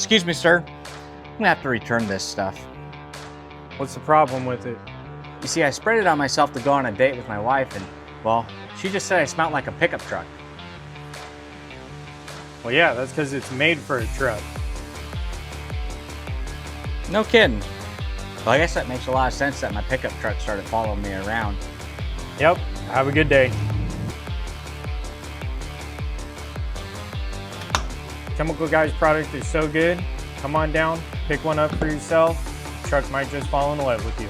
Excuse me, sir. I'm gonna have to return this stuff. What's the problem with it? You see, I sprayed it on myself to go on a date with my wife, and, well, she just said I smelled like a pickup truck. Well, yeah, that's because it's made for a truck. No kidding. Well, I guess that makes a lot of sense that my pickup truck started following me around. Yep, have a good day. Chemical Guys product is so good. Come on down, pick one up for yourself. The truck might just fall in love with you.